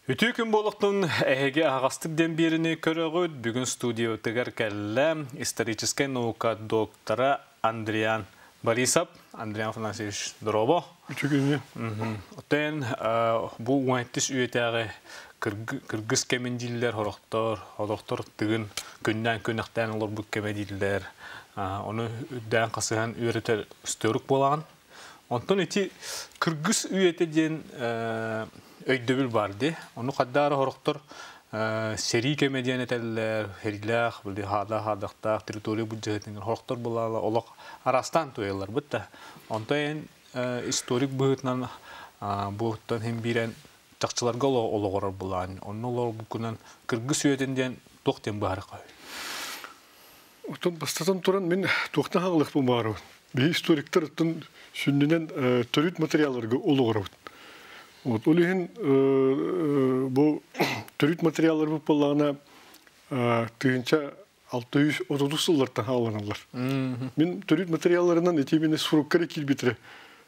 Үтүү күн болуқтың әйге ағастық ден беріні көрігіт бүгін студия өтігер кәлі историческая наука доктора Андриан Борисов. Андриан Афанасьевич, здорово. Үтүү күніне. Отен бұл уайттыс үйетіғі кыргыз кемендилер хорохтор тыгын күннен көннәқтен олар бұл кемендилер. Оны үддән қасыған үйретер үстөрік болаған. Онтон еті кыргыз үйетеден өйдөбүл барды. Оны қаддары хорохтор сери кемедиан етелер, херилах, білді хадақтақ, территория бұджетінген хорохтор болалы, олық арастан туялар бұтта. Онтайын историк бұғытнан бұғыттан hem бірен чақчыларға олығырар болған. Оның олар бұқынан кыргыз үйетінден тоқтен бағары қой. Оттан бастатан тұран мен тоқтан хағылық бұл бағары. Бей историктер оттан сүннінен төрүт материалларға олығырар. Олеген бұл төрүт материаллар бұл болағына түйінча 630 жыллардан хағыланалар. Мен төрүт материалларынан етемені сұрыққары келбетірі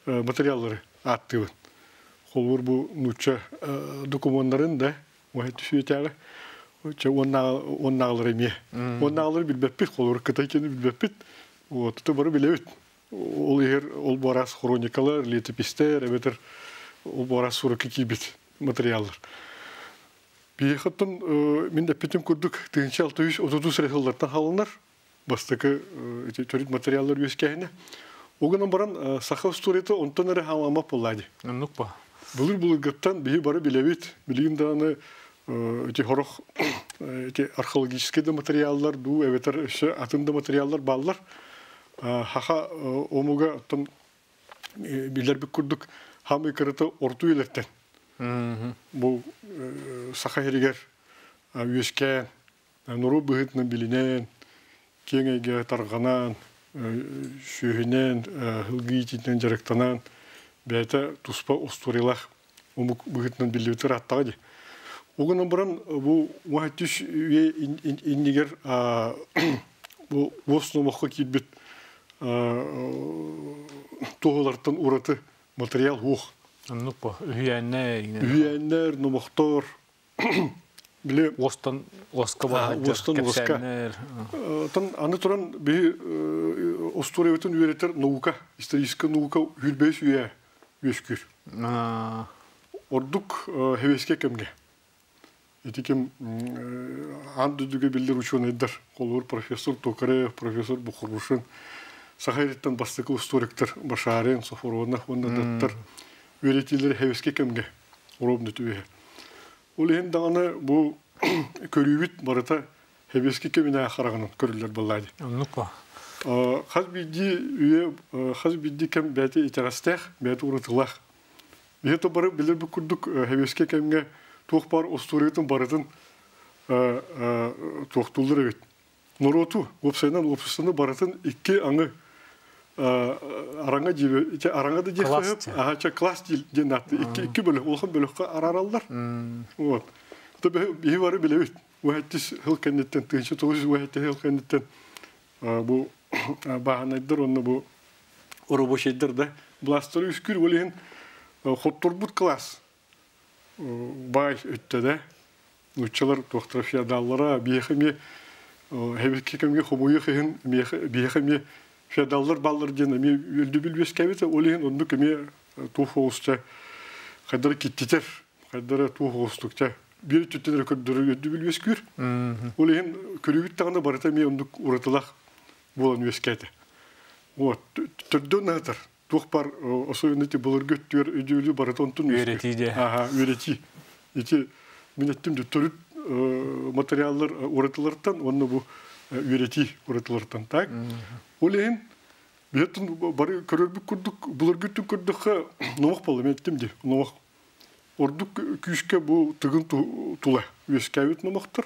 материаллары аттығын. Қолғыр бұл нұтша документтарын да оғайты сүйетәғі оннағылар еме. Оннағылар білбәппет, қолғыр қытай кені білбәппет, тұты бары білебет. Ол егер ол барас хроникалар, летопистер, әбетір ол барас сұрықы кейбет материаллар. Бейхаттан мен әппетім көрдік 630 рәхыллардан халынар, бастықы төрет материаллар өскәйіне. Оғынан баран сақау сториеті онтан әрі халамап болады. Нүк ба? Бұлыр ғыттан бейі бары білебет. Білейін дағаны хорақ археологический материаллар, ду әветер үші атында материаллар балылар. Хаха омуға білер бік көрдік хамы кіріті орту елерттен. Бұл сақа ерігер өскән, нұру бұғытынан білінен, кеңеге тарғанан, шүйінен, ғылғы етінен жарықтанан, бәйті тұспа ұстурилақ бұғытынан білдеутер аттағы де. Оғынан бұрын бұл уағаттыш үйе иннегер бұл осынымаққа келбет тоғылардан ұраты материал оқ. Нүк ба? Үйәннер? Үйәннер, номақтар. Остан оска бар, кәпсәннер. Аны тұран бей остуреветін үйеретер наука, историческа наука үрбейс үйе өскүр. Ордук хевеске кемге. Етекем андүдіге білдер ученыйдар. Қолуыр профессор Токареев, профессор Бұқырбушын. Сахареттен бастықы историктер Башарен, Софоронах, оннадаттар. Үйретелері хевеске кемге. Оробны түйе. Ол ең дағаны бұл көрүйбіт барыта хевеске кеміне қарағынан көрілер болады. Нүк ба? Қаз бидді кем бәті етағастақ, бәті ұрытылақ. Ето бары білер бұл күрдік хевеске кемге тоқ бар остуретін барытын тоқтулыр өт. Нұроту, опсайнан опсысыны барытын ikki аңы араңа да дек қойып, класс ден атты. Ikki бөлік, олған бөлікқа араралдар. Бейі бары біле өт. Уәттіс хыл кәнеттен, 1900 уәтті хыл кәнеттен бұл бағанайдар, оны бұл ұрыбошайдар да. Бұластыры үскір өлеген хоттор бұд класс. Бай өтті да. Нүтчалар тоқтыры феодаллара, бейхіме Хәбекке кемге хомуы қиын, бейхіме феодаллар баллар дені, өлді білбес кәбеті, олеген онды кеме тух оғысты, қайдары кеттетер, қайдары тух оғыстықта, бері түттенер көрдірі өлді білбес көр, олеген көрігіт тағында барыта ме онды ұратылақ болан өскәді. Түрден нағытар, тух бар, осы өңнеті бұлыр көттер, өйді барыта онтын өреті де. Өреті. Мен әттім де түріт материаллар уратылардан, оны бұл үйрети уратылардан. Ол ең, беттін бары көрербік күрдік, бұлар күттің күрдіққа номақ балы, мен әттім де, номақ. Ордық күйіске бұл түгін тұла өскәует номақтыр.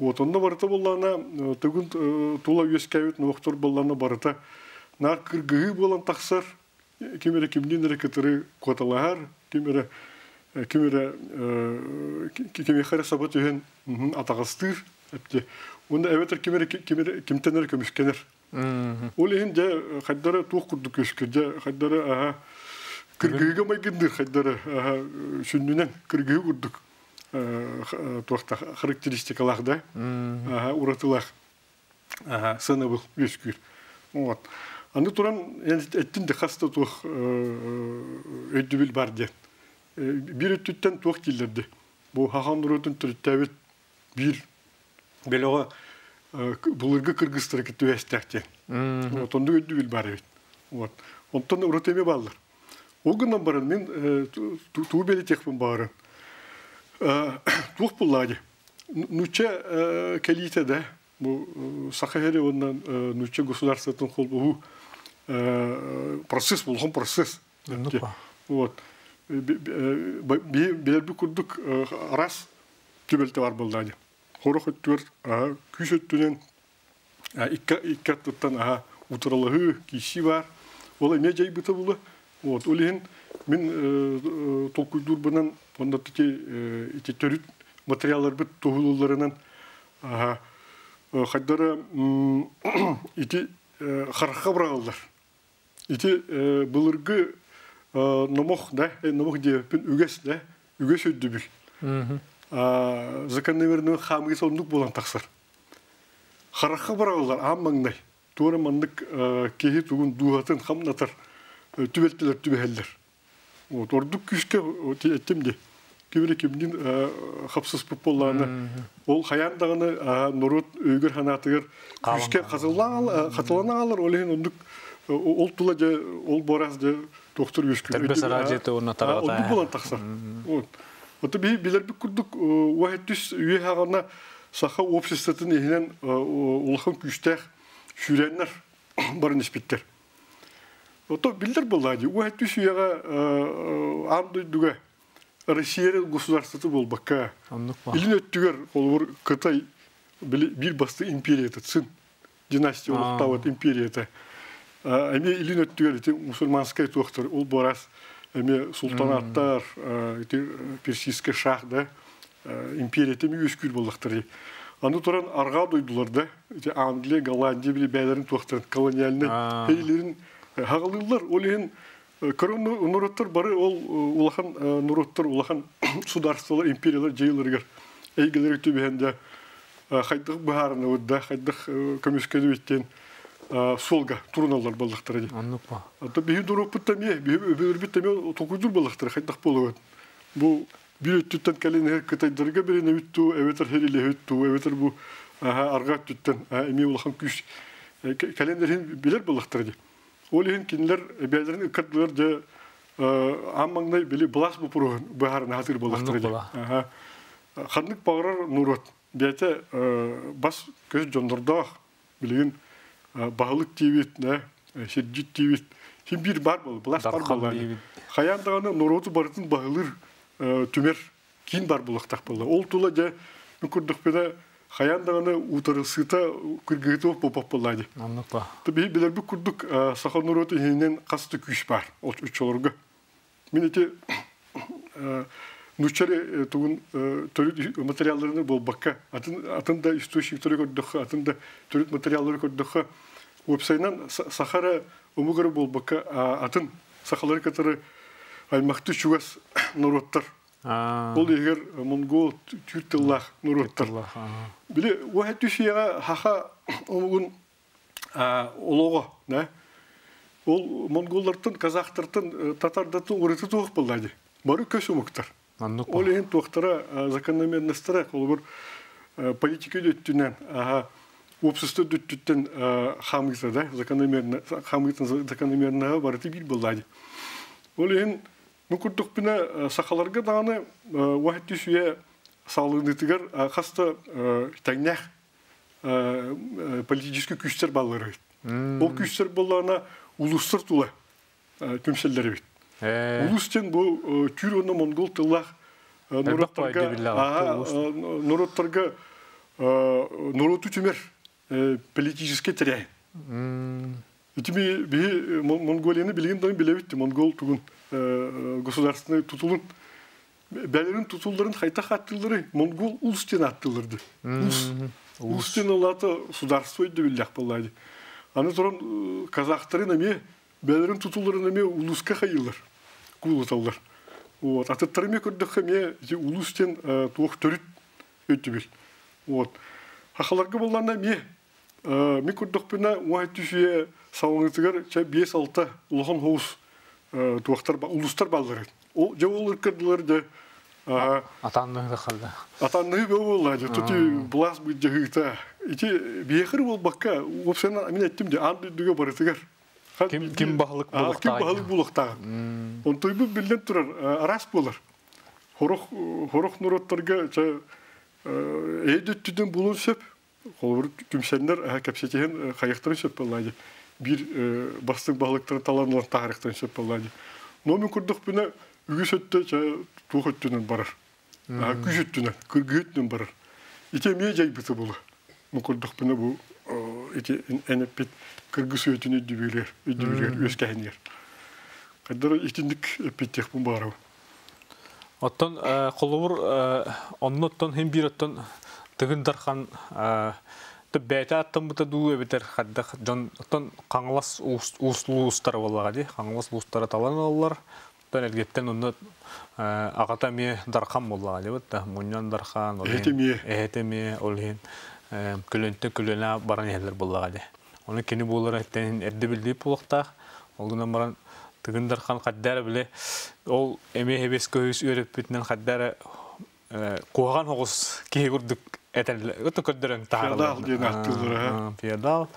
Онда барыта болағына, түгін тұла өскәует номақтыр болағына барыта. Нар кіргігі болан тақсар, кемері кемден әрекетері қоталағар, кемері кемехары сабат өйен атағастыр. Онда әветір кемтенер көміскенер. Ол ең де қайдары туық күрдік өскер, де қайдары кіргігі майгіндір, қайдары сүннінен кіргігі күрдік. туақта характеристикалах, да, уратылах, сыныбыл өскүр. Вот. Аны туран, әттін де қаста туақ өйдібіл бар ден. Bir ötütten tuğ killerdi. Bu hakan nurotun türüttəbit bir belə o bulurgu Kırgızlara gitti östəkti. Onda ödü bil var evet. Ondan uroteme bağlar. O gündən barın men tuğ beli tekbin bağırın. Tuğ bulladı. Nuça kalite bu Sakaheri ondan nuça государственный kol bu proses bulğun proses. Вот. Билер bir kurduk ras tübelte var buldadı. Horuk öttür, küş öttünen ikkat tuttan uturalığı kişi var. Ola ne cay bıta bulu. Вот, olihin min tolkuydur bunun onda iti törüt materyallar bit tohullarının haydara iti haraka bırakırlar. İti bulurgu намох, да, намох где үгес, да, үгес өддүбүл. Закономерный хамгы сондук болан таксар. Харакка баралар аммаңдай. Тура мандык кеги тугун дуатын хамнатар түбелтелер түбелдер. Вот ордук күшкө этимди. Кибире кимдин хапсыз болланы. Ол хаяндагыны нурут өйгөр ханатыгыр күшкө катылана алар олен ондук ол тула же ол бораз же доктор өскү. Тербесаражеты орна тарата. Ондук болан таксар. Вот. Вот билер бик курдук уахеттүс үйе хагана саха обществотун эхинен улхан күчтэх шүреннер барын испиттер. Вот билер боллади. Уахеттүс үйега андыйдуга Россия государствоты болбакка. Илин өттүгөр олбур Кытай бир басты империята цин династия олуктабыт империята. Эми илин өттүгөр мусульманская туактар ол борас эми султанаттар персийский шах да империята ми өскүр болдуктар. Аны туран арга дойдулар да Англия, Голландия били бәйлерин туактар колониальный эйлерин хагалылар олен Корона нуроттар бары ол улахан нуроттар улахан сударстволар империялар жыйларгар эйгелер түбәндә хайдык баһарны удда хайдык комиссияны биттен солга турналар балыктар ди. Аннупа. Ата бии дуропуттаме бии биттаме токуйдур балыктар хайдык болот. Бу бир түттен каленер кытайдырга бирене үттү эветер хериле үттү эветер бу арга түттен эми улахан күч каленерин билер балыктар ди. Олин кинлер бәйләрен икәтләр дә аммаңдай били блас бу пурган баһарын хатыр булыктыр ди. Ханнык багырар нурот. Бәте бас көз жондырда билген багылык тибет, да, шеджит тибет. Син бир бар бул, блас бар булган. Хаяндаганы нуроту барын багылыр түмер кин бар булыктак булды. Ол тула да күрдүк беде Хаяндаганы утарысыта кыргытып попап булады. Аннупа. Таби билер бу курдук сахан нуроты хинен касты күч бар. От үчөлөргө. Минете нучары тугун төрүт материалларын болбакка. Атында источниктери көрдүк, атында төрүт материаллары көрдүк. Вебсайттан Сахара умугары болбакка атын сахалары катары аймакты чугас нуроттар. Ол егер монгол түртиллах нуроттар. Биле уахаттушияга хаха омугун олого, да? Ол монголлардын, казактардын, татардатын урыты тоқ булды. Бары көз умуктар. Ол ен тоқтара закономерностьтара, ол бир политика өттүнөн, общество өттүттен хамгыса, да? Закономерная барыты бир булды. Ол ен мүмкүндүк бина сахаларга даны уахаттушия саалыгытыгар хаста таңнах политический күчтер баллары. Ол күчтер балларына улустар тула төмселдери бит. Улустен бу түрөне монгол тыллах нуроттарга нуроту түмер политический теряй. Итими би Монголияны билген дайын билебит, монгол тугун государственный тутулун бәлерин тутулларын хайта хаттылары монгол улстен аттылырды. Улстен олаты сударство иде биллях буллады. Аны туран казактарын эме бәлерин тутулларын эме улуска хайылар. Кулуталлар. Вот, аттарыме көрдөх ме улустен туох төрүт өтүбүл. Вот. Хахаларга боллана ме көрдөх бина уай түшүе салыңызгар 5-6 улахан хоус туохтар улустар баллары. Ол жабылыр кырдылар да Атанны да калды. Атанны боллады. Тути блас бу жагыта. Ити бехир бол бакка, опсена мен айттым де анды дүгө барысыгар. Ким бахылык булукта. Ким бахылык булукта. Он тойбу билден турар, арас болар. Хорох нуроттарга эйдөттүдөн булун сөп, колбур түмсендер капсетеген каяктарын сөп боллады. Бир бастык бахылыктарын таланылар тарихтан сөп боллады. Номен курдук бина үгүсөттө туохөттүнөн барар. Күжөттүнөн, кыргыттүнөн барар. Ите мие жайбыты болу. Мукурдук бина бу ите энеппит кыргыз өтүнү дүбүлөр, өскәһинер. Кадыр итиндик эппиттек бу барабы. Оттон колубур онноттон hem bir оттон тыгындархан бәйті аттан бұта дуу өбетер қаддақ жон оттон қаңылас ұлыстары болаға дей. Қаңылас ұлыстары талан олар. Оттон әлгеттен онны ағата ме дарқан болаға дей. Мұньян дарқан, әйтеме, олген күлінті күліна баран әлдер болаға дей. Оны кені болар әттен әрді білдейіп болуқтақ. Олғынан баран тыгын дарқан қаддары біле. Ол әме әбес көйіс өріп бітінен қаддары қоған оғыз кей көрдік өтө көддөрөң тааралар. Феодал.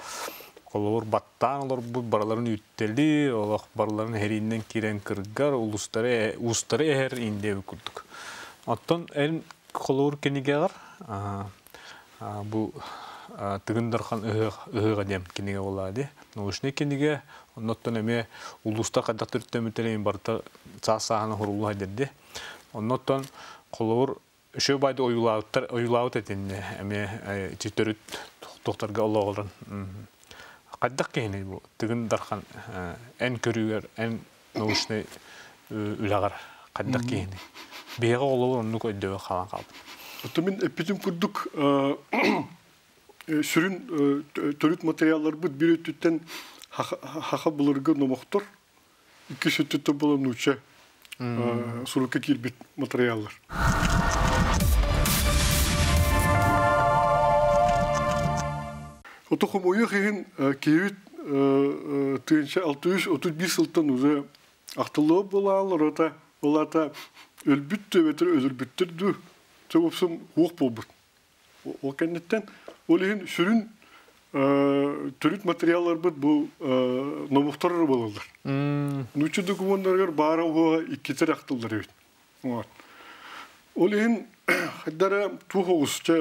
Колор баттан олар бу бараларын үттелди, олар бараларын херинен кирен кыргар, улустары эхер инде күрдүк. Оттон эл колор кенигер бу тыгындархан ыга дем кенеге болады. Наушне кенеге оннотон эме улуста кадактыр төмөтөрөйүн барта цаасааны хорулуу дерди. Оннотон колор Şu bayda oyulağıt edinne, eme çitörüt tohtarga Allah'ın. Kaddak kehine bu, tıgın darkan en körüger, en nauşne ülagar, kaddak kehine. Beyga Allah'ın onu koyduğu kalan kaldı. Otomin epitim kurduk, sürün törüt materyallar bu bir ötütten haka bulurga nomoktor, iki sütütte bulan uça surukka kilbit materyallar. Otoqum oyuqin kevit tınça 631 yıldan uza aqtılığı bolalar ota olata ölbüttü vetir özülbüttürdü. Sebopsum huq bolbut. O kennetten olehin sürün törüt materyallar bu nomuqtarlar bolalar. Nuçu dokumentarlar bara o ikiter aqtıllar evet. Olehin haddara tuğusça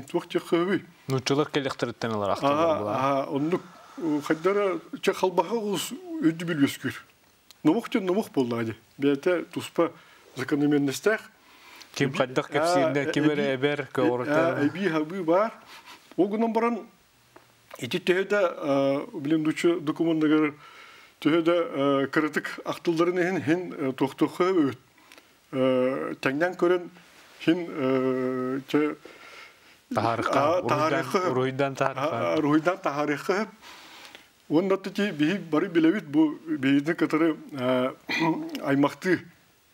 tuğçı xöbi. Nuçular kelektiritten alar aqtıllar bolar. Onu haddara çaxalbağa us ödü bilgöskür. Nomuq bolladı. Bete tuspa закономерностях. Kim kaddak kepsinde kimere eber kavurta. Abi var. O günden baran iti tehde bilim duçu dokumentarlar tehde kritik aqtılların hen toxtoxu öt. Tengden kören hin Ruhidan tarihı. Onda da bir bari bilevit bu bir katarı aymaktı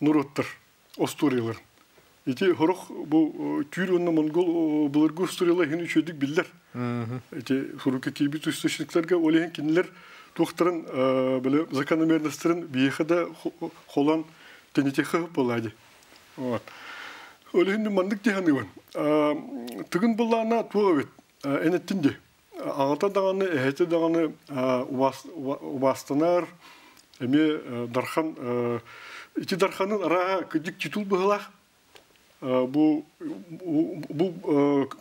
nurottur osturiyalar. İti horok bu tür onun Mongol bulurgu osturiyalar hin üçüdük biller. İti soruka kilbit üstüşlüklerge oleyen kinler doktorun böyle zakономерностьтарын biyekada holan tenetekhe boladı. Вот. Oleyen mandık dihanı var. Tugün bullana tuğabet. Enettinde. Ağata dağını, ehete dağını ubastanar. Emi darhan İki darhanın ara küçük titul bağlar. Bu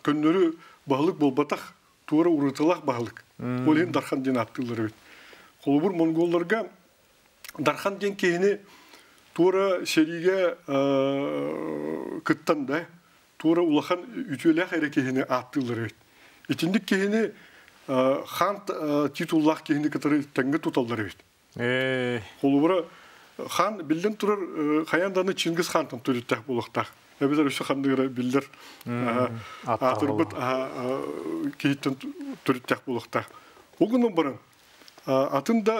könleri bağlık bolbatak, tuğra uğratılak bağlık. Oleyen darhan den attılar. Kolubur Mongollarga darhan den kehini tuğra seriye kıttan da tuğra ulakan ütüylek erekehini attılar. İçindik kehini han titullak kehini katarı tenge tutallar. Kolubura Han bilden turur hayandanı Çingiz Han'tan türüttek buluktak. Bizler üstü handıgıra bildir atırbıt keyitten türüttek buluktak. O günün barın atında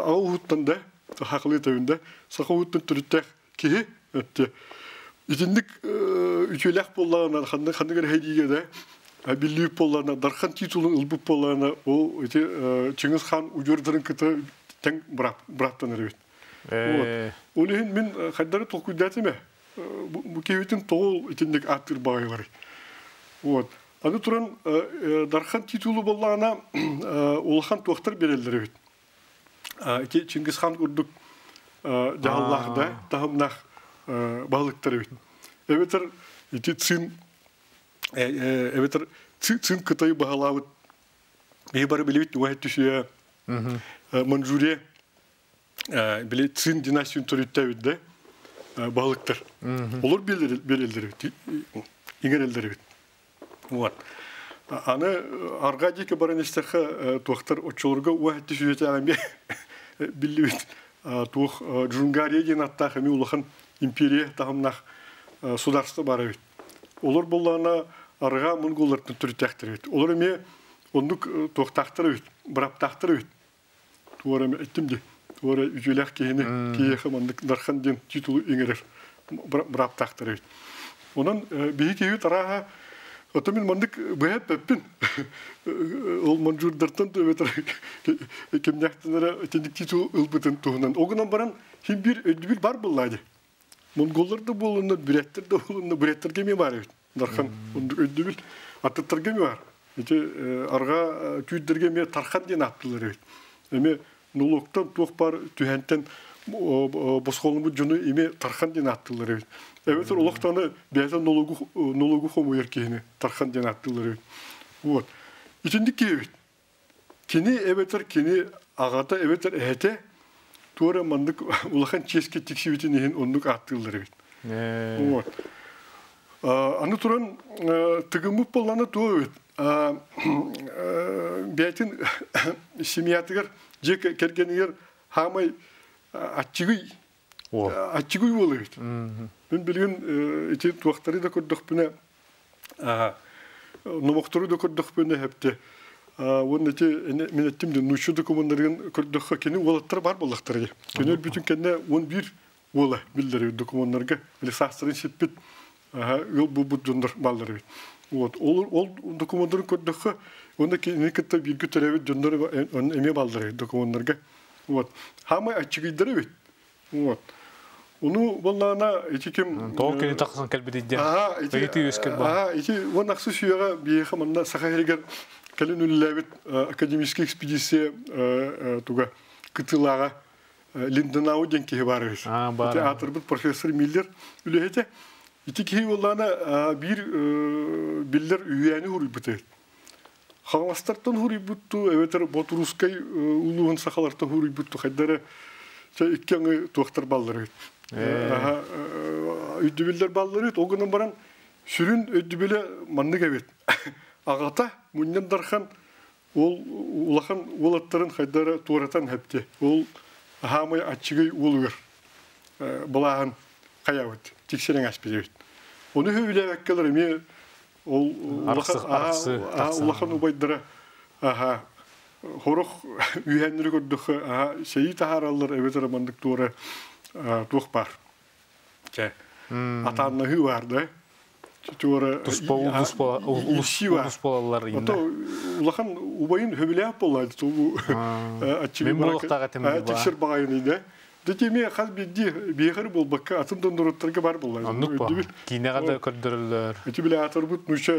Ağuhut'tan da haqlı tevinde Saqavut'tan türüttek ki İtindik ütülek bollarına handıgar hediye de birliği bollarına darkan titulun ılbıp bollarına o Çıngiz Han ucurdırın kıtı ten bıraktan evet. Olehin min kadar tokuydatime bu kevitin toğul itindik attır bağırır. Вот. Аны туран дархан титулу боллана улхан тоқтар берелдер бит. Чингис хан курдук жааллахда тахымнах балыктар бит. Эветер ити цин эветер цин кытай баалабыт. Бейбар билебит уайт түшүя Манчжурия биле цин династиясын төрүттө бит да балыктар. Олар берелдер бит. Игерелдер бит. Вот. Аны аргадики баранистаха тохтар очолорга уахти сюжетами билибит. Тух Джунгария деген аттах эми улахан империя тахымнах сударство бар бит. Олар боллана арга монголлардын түртактыр бит. Олар эми ондук тохтактыр бит, браптактыр бит. Туара эми эттимди. Туара үжөлак кени киеха мандык дархан ден титулу иңерер браптактыр бит. Онан бийики тарага Otomin mandık bayat pepin. Ol manjurdartan da beter. Kimnaktanlara tindik titu ılbıtın tuğunan. O günden baran hem bir bar bulladı. Mongollar da bulundu, Biretler de bulundu. Biretler gemi var. Darkan ödübil. Atatlar gemi var. İşte arga tüyder gemi tarkan diye yaptılar. Emi noloktan tuğpar tühenten boskolunu cunu imi tarkan diye yaptılar. Evet, olaktanı beyazan nologu homo erkeğini tarkan diye attılar. Вот. İçindik ki evet. Kini evetler, kini ağata evetler ehete tuğra mandık ulakan çeski tiksivitini onduk attılar evet. Вот. Anı turan tıgımıp bolana tuğu evet. Beytin simyatıgar jek kergeniyer hamay açıgıy açıgıy oluyor. Ben bilgin iti tuaktarı da kurduk bine nomoktoru da kurduk bine hepte. Onun iti minettimdi nuşu dokumenlerin kurduk keni olatlar var bolaktarı. Genel bütün kendine 11 ola bildiriyor dokumenlerge. Bile sahsarın şippit bu döndür balları. Ol dokumenlerin kurduk ondaki ne kadar bir götürevi döndür emi balları dokumenlerge. Hamay açıgıydır evet. Onu vallahi etikim Tolkien'i taksan kalbediydi. Eti üskür ba. Eti o naksı süre bir hamanda sakayırgar kalınüllevet akademik ekspedisiye tuga kıtılara Lindenau denki var. Eti atırбыт Profesör Miller ülehete eti ki vallahi bir biller üyeni huribüte. Havastartan huribüttu evet Boturuskay uluğun sakalartan huribüttu haydara İkkeni tuaktar balları. Ödübiller balları. O günün baran sürün ödübile manlık evet. Ağata bundan darkan ulakan olatların haydara tuaratan hepti. Ol hamay açıgı oluyor. Balağın kayavet. Tiksenin aspiri. Onu hüvile vekkeler ulakan ubaydıra. Horuk üyenleri gördük. Şeyi taharallar evet aramandık doğru tuğpar. Atanla hü vardı. Uluspalar yine. Ulakan ubayın hübile yapılardı. Açık bağıydı. Dökemi akal bir yer bol bakka atın dondurutlarga var bollar. Anlık ba. Kine kadar kördürürler. Eti bile atarbut nuşa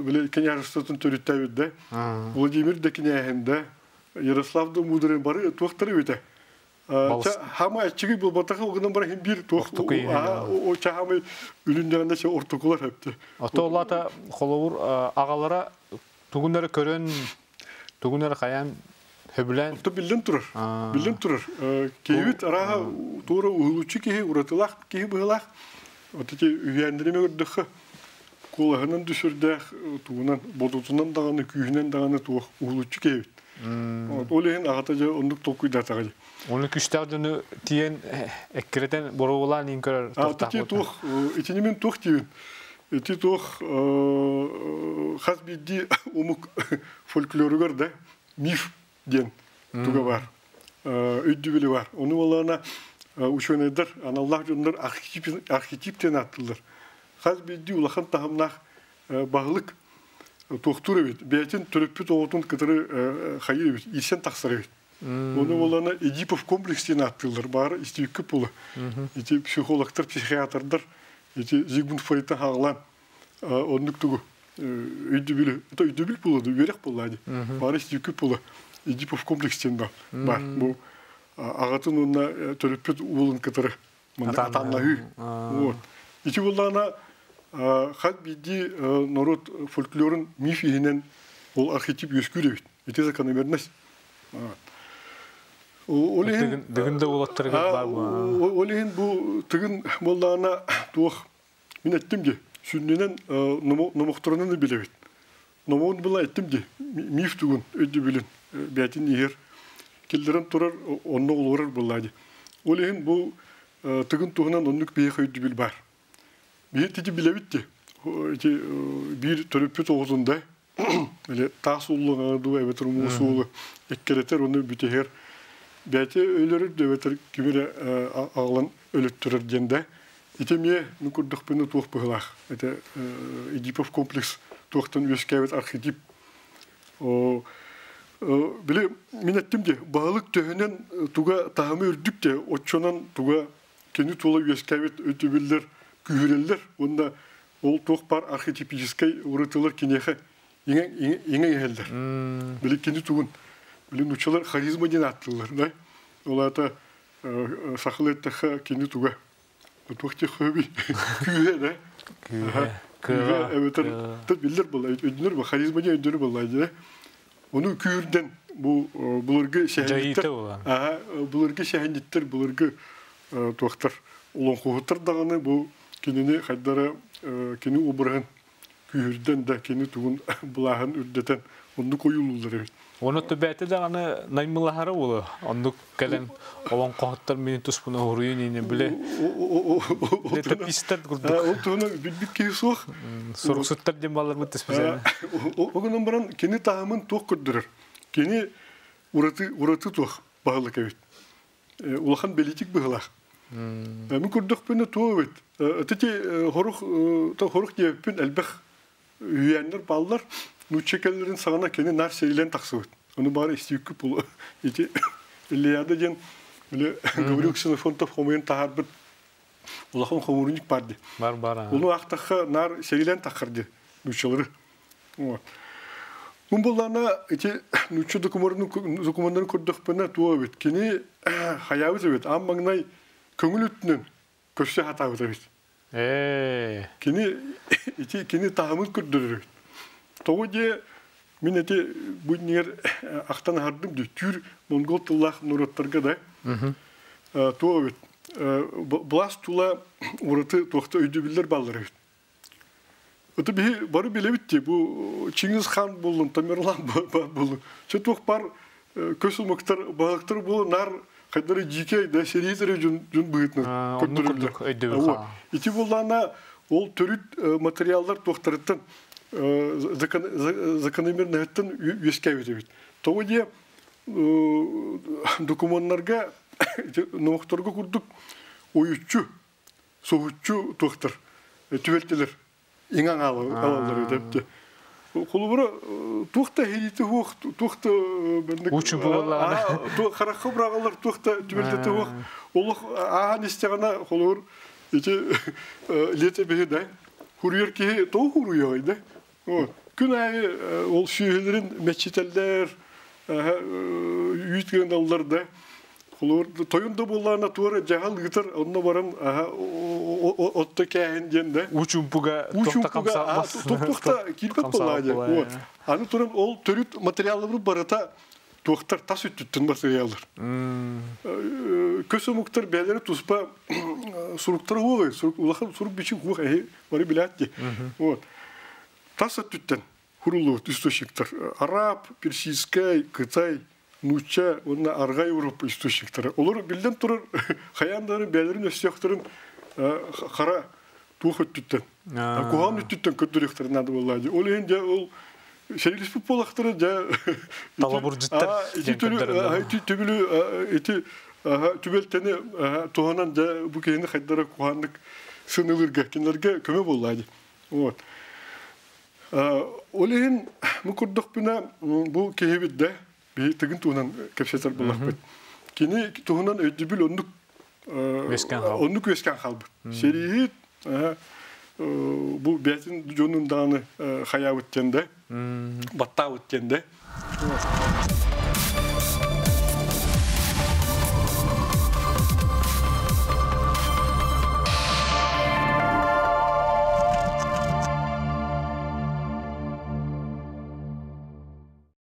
bile Kenyarıstatın törüttevide. Vladimir de Kenyahende. Yaroslav da Mudrin barı tuğtarı bite. Hama açığı bol bataka o kadar hem bir tuğ. O çahama ürünlerinde şey ortakular hepti. Atollata kolur ağalara tuğunları körün tuğunları kayan Heblen. Tabi bildim turur. Bildim turur. Kevit araha doğru uluçu ki uğratılak ki bıhlak. Öteki üyendirime gördük. Kulağının düşürdük. Tuğunan bodutundan dağını kühünden dağını tuğ uluçu kevit. Olehin ağataca onduk tokuyda tağıcı. Onu küçler dönü tiyen ekkreten boru olan inkörer. Öteki tuğ içinimin tuğ diyin. Eti tuğ has bildi umuk folkloru gördü. Mif diyen tuğ var. Ödübili var. Onu vallahi ученыйдар, аналлах жондар архетиптен аттылар. Хаз бидди улахан тахамнах бағылық тоқтур бит. Бәйтін төрөппүт оғытын кытыры хайыр бит, исен тақсыры бит. Оны олана Эдипов комплекстен аттылар, бары истеукі пулы. Эти психологтар, психиатрдар, эти Зигмунд Фрейдтен хағылан, онлық тұғы. Үйді білі пулады, верек пулады. Бары истеукі пулы. Эдипов комплекстен бар. Бұл ағатын онына төрөппүт уылын кытыры. Атанлағы. Эти олана хат бидди народ фольклорын миф егенен ол архетип өскүрі бит. Это закономерность. Дегенде улаттырга бар. Олеген бу тыгын боллана туох мен айттым де. Сүнненен номохторунан билебит. Номон була айттым де. Миф тугун өдү билин. Бәтин егер келдерен турар онно олорар булады. Олеген бу тыгын тугунан оннук бейх өдү бил бар. Бейти билебит де. Bir törөппүт оғузунда тас уллуңа ду эбетер мусулу эккелетер onu бүтехер бәте өлөрүр дөбетер кимере агылан өлөттөрөр денде итеме мүкүрдүк пене туох быгылах это Эдипов комплекс туохтан өскәбет архетип о биле мен айттым де баалык төһөнөн туга таамы үрдүк де отчонан туга кени тола өскәбет өтүбүллер күреллер онда ол туох бар архетипический урытылар кинеха иңе ехелдер. Білі кенді туғын. Білі нұчалар харизма ден аттылар. Олата сақыл әттіға кенді туға. Туқты қөбі күйе, да? Күйе, әветер. Тұт білдер бұл, өдінер бұл, харизма ден өдінер бұл. Оны күйірден бұлырғы шәхендеттер. Бұлырғы шәхендеттер, бұлырғы туақтар. Олың қоғыттар дағаны бұл кенені қайдара кені обырған. Күйірден де кені туғын бұлағын үрдетен онды қойылулар өйт. Оны төбәті де ғаны наймылағары олы. Онды кәлін олан қоғыттар мені тұспыны ғұрыйын ені біле. Тәпістер күрдік. Ол тұғына бүт кейі соқ. Сұрықсыттар дем балар бұт түспізәні. Оғынан баран кені тағымын тоқ күрдірір. Кені ұраты тоқ бағылық өйт. Улахан белетік бұғылақ. Мен күрдік пені тоқ өйт. Әтеті хорық дебіппен әлбәқ үйәнлер балдар нучекелерин сағана кені нар сейлен тақсыбыт. Оны бары істеукі пұлы. Эти Ильяда ден Гаврил Ксенофонтов хомайын тағар бұд. Олақан хомурынник барды. Бар. Оны ақтаққа нар сейлен тақырды нучелері. Мұн болдана нуче документарын көрдіқ пәні туа бет. Кені хаябыз бет. Ам маңнай көңіл өттінен көшсе хатабыта бет. Кені тағымын көрдірір. Тоғы де мен әте бұйнер ақтан ағардым де түр монгол тыллақ нұраттарға да. Тоғы бет. Бұлас тұла ұраты тоқты өйді білдер балдыр бет. Өті бары біле бітте. Бұл Чингис хан болын, Тамерлан болын. Че тоқ бар көсіл мұқтар, бағықтар болын, нар қайдары жеке да сериетері жүн бұғытны көттірілді. Ити болдана ол төріт материалдар тоқтарыттан закономернеттен өскәбеті бет. Тоғы де документтарға, номақтарға күрдік ойытчу, соғытчу тоқтар, түвелтелер, еңаң алалар өтепті. Қолы бұра тоқта хейті оқ, тоқта Учу болалар. Қараққа бірағалар тоқта түвелтеті оқ. Олық аған істеғана қолы бұр лете бейі да. Хұрыер кейі тоғы хұрыя айды. Күн әйі ол сүйелерін мәтшетелдер, үйіткен алдар да. Тойында болларына туары жағал ғытыр, онына барам отты кәйін ден да. Учумпуға тоқта қамсалмас. Тоқта келбет болады. Аны тұрын ол төріт материалыр барата тоқтар тас өттіттін материалыр. Көсі мұқтар бәлері тұспа сұруқтары оғай. Улақан сұруқ бешін қуық әйі бары біләтті. Тас өттіттін құрылы источниктар. Араб, персийскай, Қытай, Нуча, онна арга Европа источниктары. Олар билден турар хаяндарын, бәлерін өстіяқтарын қара туық өттіттен. Куған өттіттен көттіректарын ады болады. Ол енді ол шәйіліс бұп болақтары жа... Талабұр жыттар. Төбілі Tübelteni tuhanan da bu keyini haydara kuhanlık sınırırga kenarga köme bolladı. Вот. Olehin mukurduk bina bu kehibidde bir tıgın tuhanan kapsatır bullakbet. Kini tuhanan ödübül onluk veskan halbı. Serihit bu betin jonun dağını hayal ettiğinde, batta ettiğinde.